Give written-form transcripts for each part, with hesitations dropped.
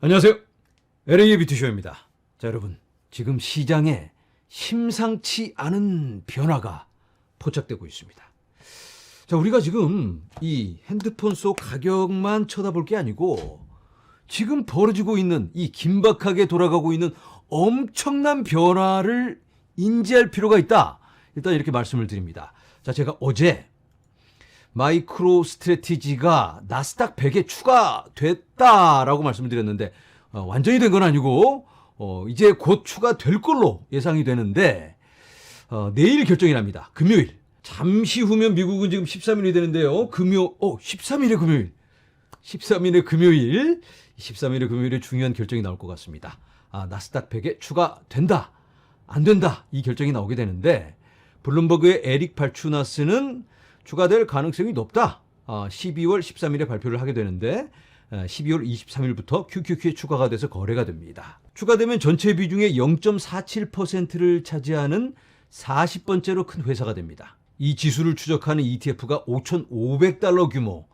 안녕하세요. LA의 비트쇼입니다. 자, 여러분. 지금 시장에 심상치 않은 변화가 포착되고 있습니다. 자, 우리가 지금 이 핸드폰 속 가격만 쳐다볼 게 아니고 지금 벌어지고 있는 이 긴박하게 돌아가고 있는 엄청난 변화를 인지할 필요가 있다. 일단 이렇게 말씀을 드립니다. 자, 제가 어제 마이크로 스트래티지가 나스닥 100에 추가됐다라고 말씀을 드렸는데 완전히 된 건 아니고 이제 곧 추가될 걸로 예상이 되는데 내일 결정이 납니다. 금요일. 잠시 후면 미국은 지금 13일이 되는데요. 13일에 금요일. 13일에 금요일. 13일에 금요일에 중요한 결정이 나올 것 같습니다. 나스닥 100에 추가된다. 안 된다. 이 결정이 나오게 되는데 블룸버그의 에릭 발추나스는 추가될 가능성이 높다. 12월 13일에 발표를 하게 되는데 12월 23일부터 QQQ에 추가가 돼서 거래가 됩니다. 추가되면 전체 비중의 0.47%를 차지하는 40번째로 큰 회사가 됩니다. 이 지수를 추적하는 ETF가 5,500달러 규모,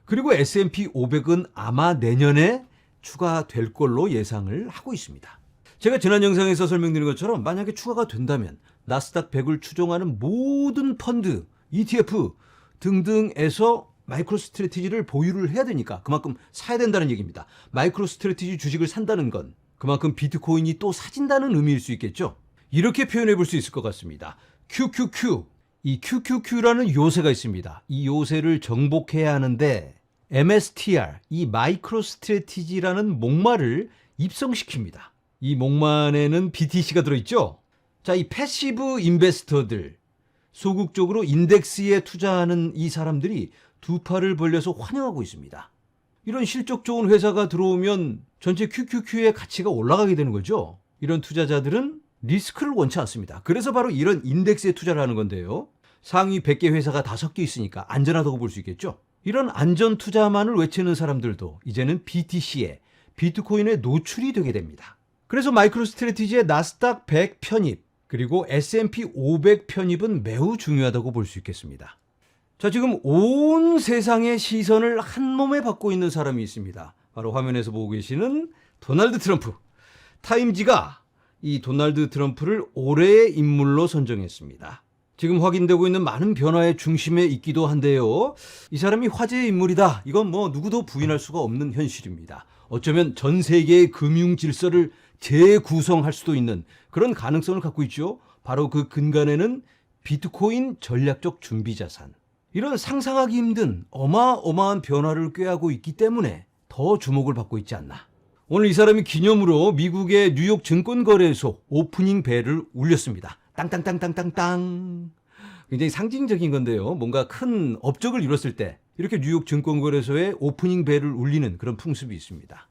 그리고 S&P 500은 아마 내년에 추가될 걸로 예상을 하고 있습니다. 제가 지난 영상에서 설명드린 것처럼 만약에 추가가 된다면 나스닥 100을 추종하는 모든 펀드, ETF 등등에서 마이크로 스트래티지를 보유를 해야 되니까 그만큼 사야 된다는 얘기입니다. 마이크로 스트래티지 주식을 산다는 건 그만큼 비트코인이 또 사진다는 의미일 수 있겠죠. 이렇게 표현해 볼 수 있을 것 같습니다. QQQ, 이 QQQ라는 요새가 있습니다. 이 요새를 정복해야 하는데 MSTR, 이 마이크로 스트래티지라는 목말을 입성시킵니다. 이 목만에는 BTC가 들어있죠. 자, 이 패시브 인베스터들, 소극적으로 인덱스에 투자하는 이 사람들이 두 팔을 벌려서 환영하고 있습니다. 이런 실적 좋은 회사가 들어오면 전체 QQQ의 가치가 올라가게 되는 거죠. 이런 투자자들은 리스크를 원치 않습니다. 그래서 바로 이런 인덱스에 투자를 하는 건데요. 상위 100개 회사가 다 섞여 있으니까 안전하다고 볼 수 있겠죠. 이런 안전 투자만을 외치는 사람들도 이제는 BTC에, 비트코인에 노출이 되게 됩니다. 그래서 마이크로 스트래티지의 나스닥 100 편입, 그리고 S&P 500 편입은 매우 중요하다고 볼 수 있겠습니다. 자, 지금 온 세상의 시선을 한 몸에 받고 있는 사람이 있습니다. 바로 화면에서 보고 계시는 도널드 트럼프. 타임지가 이 도널드 트럼프를 올해의 인물로 선정했습니다. 지금 확인되고 있는 많은 변화의 중심에 있기도 한데요. 이 사람이 화제의 인물이다. 이건 뭐 누구도 부인할 수가 없는 현실입니다. 어쩌면 전 세계의 금융 질서를 재구성할 수도 있는 그런 가능성을 갖고 있죠. 바로 그 근간에는 비트코인 전략적 준비자산. 이런 상상하기 힘든 어마어마한 변화를 꾀하고 있기 때문에 더 주목을 받고 있지 않나. 오늘 이 사람이 기념으로 미국의 뉴욕 증권거래소 오프닝 벨을 울렸습니다. 땅땅땅땅땅땅. 굉장히 상징적인 건데요. 뭔가 큰 업적을 이뤘을 때 이렇게 뉴욕 증권거래소에 오프닝 벨을 울리는 그런 풍습이 있습니다.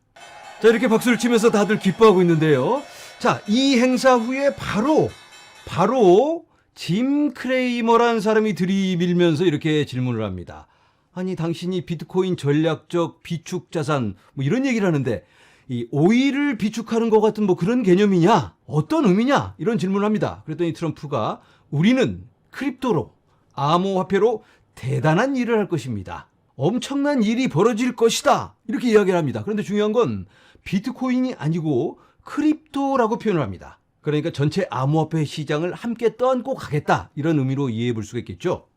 자, 이렇게 박수를 치면서 다들 기뻐하고 있는데요. 자, 이 행사 후에 바로 짐 크레이머라는 사람이 들이밀면서 이렇게 질문을 합니다. 아니, 당신이 비트코인 전략적 비축 자산 뭐 이런 얘기를 하는데 이 오일을 비축하는 것 같은 뭐 그런 개념이냐? 어떤 의미냐? 이런 질문을 합니다. 그랬더니 트럼프가 우리는 크립토로, 암호화폐로 대단한 일을 할 것입니다. 엄청난 일이 벌어질 것이다. 이렇게 이야기를 합니다. 그런데 중요한 건 비트코인이 아니고 크립토라고 표현을 합니다. 그러니까 전체 암호화폐 시장을 함께 떠안고 가겠다. 이런 의미로 이해해 볼 수가 있겠죠.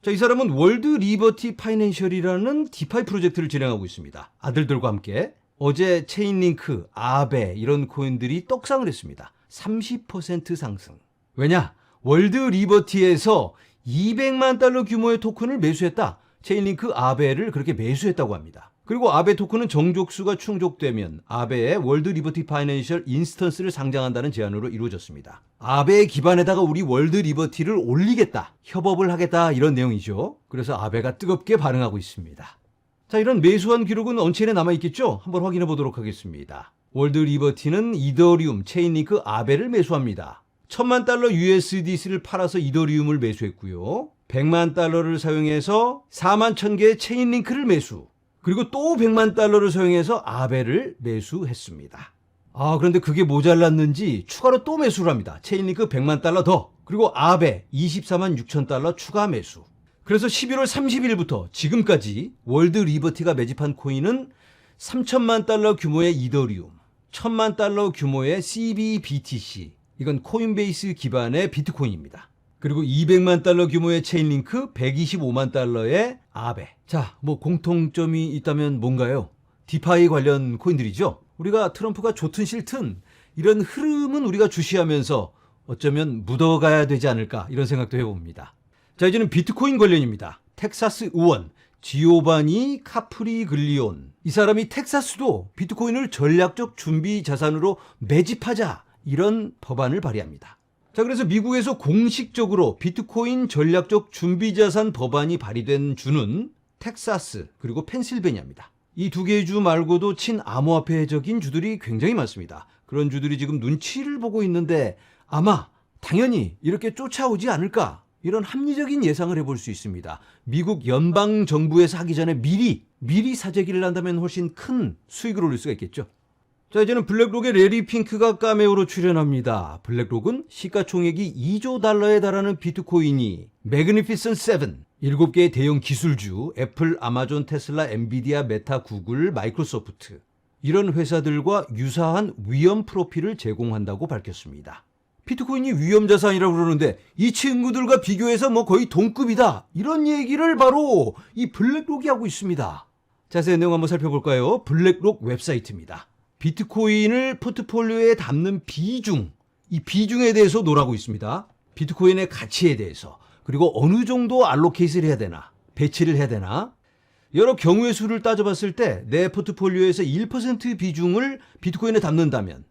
자, 이 사람은 월드 리버티 파이낸셜이라는 디파이 프로젝트를 진행하고 있습니다. 아들들과 함께. 어제 체인링크, 아베 이런 코인들이 떡상을 했습니다. 30% 상승. 왜냐? 월드 리버티에서 200만 달러 규모의 토큰을 매수했다. 체인링크 아베를 그렇게 매수했다고 합니다. 그리고 아베 토큰은 정족수가 충족되면 아베의 월드 리버티 파이낸셜 인스턴스를 상장한다는 제안으로 이루어졌습니다. 아베의 기반에다가 우리 월드 리버티를 올리겠다, 협업을 하겠다 이런 내용이죠. 그래서 아베가 뜨겁게 반응하고 있습니다. 자, 이런 매수한 기록은 언체인에 남아있겠죠? 한번 확인해 보도록 하겠습니다. 월드 리버티는 이더리움, 체인링크 아베를 매수합니다. 1000만 달러 USDC를 팔아서 이더리움을 매수했고요. 100만 달러를 사용해서 4만 1000개의 체인링크를 매수. 그리고 또 100만 달러를 사용해서 아베를 매수했습니다. 그런데 그게 모자랐는지 추가로 또 매수를 합니다. 체인링크 100만 달러 더. 그리고 아베 24만 6천 달러 추가 매수. 그래서 11월 30일부터 지금까지 월드 리버티가 매집한 코인은 3천만 달러 규모의 이더리움, 1,000만 달러 규모의 CBBTC, 이건 코인베이스 기반의 비트코인입니다. 그리고 200만 달러 규모의 체인링크, 125만 달러의 아베. 자, 뭐 공통점이 있다면 뭔가요? 디파이 관련 코인들이죠. 우리가 트럼프가 좋든 싫든 이런 흐름은 우리가 주시하면서 어쩌면 묻어가야 되지 않을까 이런 생각도 해봅니다. 자, 이제는 비트코인 관련입니다. 텍사스 의원 지오바니 카프리글리온, 이 사람이 텍사스도 비트코인을 전략적 준비 자산으로 매집하자 이런 법안을 발의합니다. 자, 그래서 미국에서 공식적으로 비트코인 전략적 준비 자산 법안이 발의된 주는 텍사스 그리고 펜실베니아입니다. 이 두 개의 주 말고도 친암호화폐적인 주들이 굉장히 많습니다. 그런 주들이 지금 눈치를 보고 있는데 아마 당연히 이렇게 쫓아오지 않을까, 이런 합리적인 예상을 해볼 수 있습니다. 미국 연방정부에서 하기 전에 미리 사재기를 한다면 훨씬 큰 수익을 올릴 수가 있겠죠. 자, 이제는 블랙록의 레리 핑크가 카메오로 출연합니다. 블랙록은 시가총액이 2조 달러에 달하는 비트코인이 매그니피센트 7, 7개의 대형 기술주, 애플, 아마존, 테슬라, 엔비디아, 메타, 구글, 마이크로소프트, 이런 회사들과 유사한 위험 프로필을 제공한다고 밝혔습니다. 비트코인이 위험자산이라고 그러는데 이 친구들과 비교해서 뭐 거의 동급이다, 이런 얘기를 바로 이 블랙록이 하고 있습니다. 자세한 내용 한번 살펴볼까요? 블랙록 웹사이트입니다. 비트코인을 포트폴리오에 담는 비중, 이 비중에 대해서 논하고 있습니다. 비트코인의 가치에 대해서, 그리고 어느 정도 알로케이트를 해야 되나, 배치를 해야 되나, 여러 경우의 수를 따져봤을 때 내 포트폴리오에서 1% 비중을 비트코인에 담는다면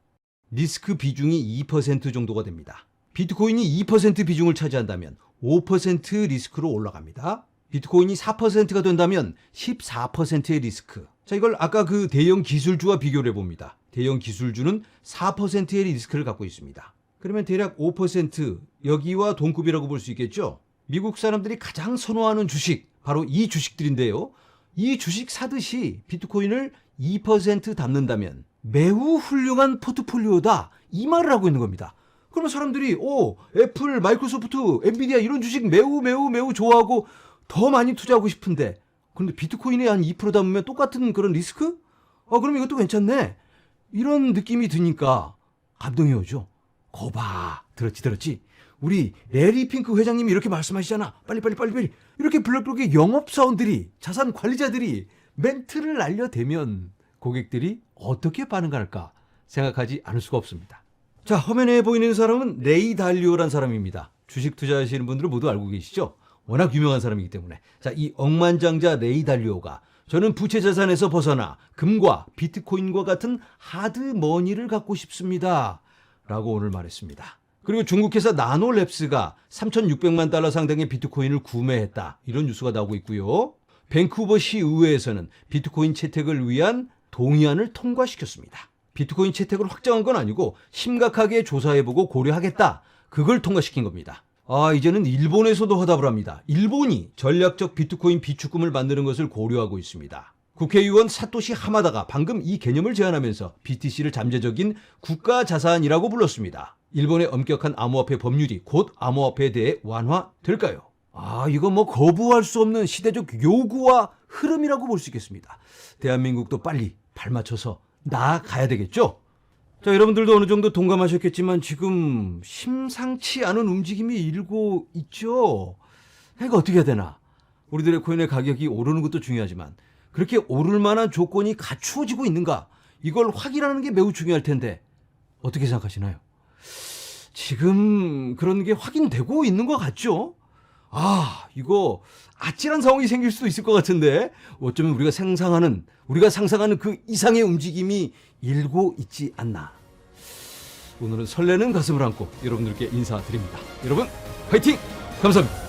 리스크 비중이 2% 정도가 됩니다. 비트코인이 2% 비중을 차지한다면 5% 리스크로 올라갑니다. 비트코인이 4%가 된다면 14%의 리스크. 자, 이걸 아까 그 대형 기술주와 비교를 해봅니다. 대형 기술주는 4%의 리스크를 갖고 있습니다. 그러면 대략 5%, 여기와 동급이라고 볼 수 있겠죠. 미국 사람들이 가장 선호하는 주식, 바로 이 주식들인데요. 이 주식 사듯이 비트코인을 2% 담는다면 매우 훌륭한 포트폴리오다, 이 말을 하고 있는 겁니다. 그러면 사람들이 애플, 마이크로소프트, 엔비디아 이런 주식 매우 좋아하고 더 많이 투자하고 싶은데, 그런데 비트코인에 한 2% 담으면 똑같은 그런 리스크? 그럼 이것도 괜찮네, 이런 느낌이 드니까 감동이 오죠. 거봐, 들었지. 우리 레리 핑크 회장님이 이렇게 말씀하시잖아. 빨리 이렇게 블랙록의 영업사원들이, 자산 관리자들이 멘트를 날려대면 고객들이 어떻게 반응할까 생각하지 않을 수가 없습니다. 자, 화면에 보이는 사람은 레이 달리오란 사람입니다. 주식 투자하시는 분들은 모두 알고 계시죠? 워낙 유명한 사람이기 때문에. 자, 이 억만장자 레이 달리오가 저는 부채 자산에서 벗어나 금과 비트코인과 같은 하드머니를 갖고 싶습니다 라고 오늘 말했습니다. 그리고 중국 회사 나노랩스가 3,600만 달러 상당의 비트코인을 구매했다, 이런 뉴스가 나오고 있고요. 밴쿠버 시의회에서는 비트코인 채택을 위한 동의안을 통과시켰습니다. 비트코인 채택을 확정한 건 아니고 심각하게 조사해보고 고려하겠다, 그걸 통과시킨 겁니다. 이제는 일본에서도 화답을 합니다. 일본이 전략적 비트코인 비축금을 만드는 것을 고려하고 있습니다. 국회의원 사토시 하마다가 방금 이 개념을 제안하면서 BTC를 잠재적인 국가자산이라고 불렀습니다. 일본의 엄격한 암호화폐 법률이 곧 암호화폐에 대해 완화될까요? 이거 뭐 거부할 수 없는 시대적 요구와 흐름이라고 볼 수 있겠습니다. 대한민국도 빨리 발맞춰서 나아가야 되겠죠? 자, 여러분들도 어느 정도 동감하셨겠지만 지금 심상치 않은 움직임이 일고 있죠? 이거 어떻게 해야 되나? 우리들의 코인의 가격이 오르는 것도 중요하지만 그렇게 오를 만한 조건이 갖추어지고 있는가? 이걸 확인하는 게 매우 중요할 텐데 어떻게 생각하시나요? 지금 그런 게 확인되고 있는 것 같죠? 이거 아찔한 상황이 생길 수도 있을 것 같은데 어쩌면 우리가 상상하는 그 이상의 움직임이 일고 있지 않나. 오늘은 설레는 가슴을 안고 여러분들께 인사드립니다. 여러분 화이팅! 감사합니다.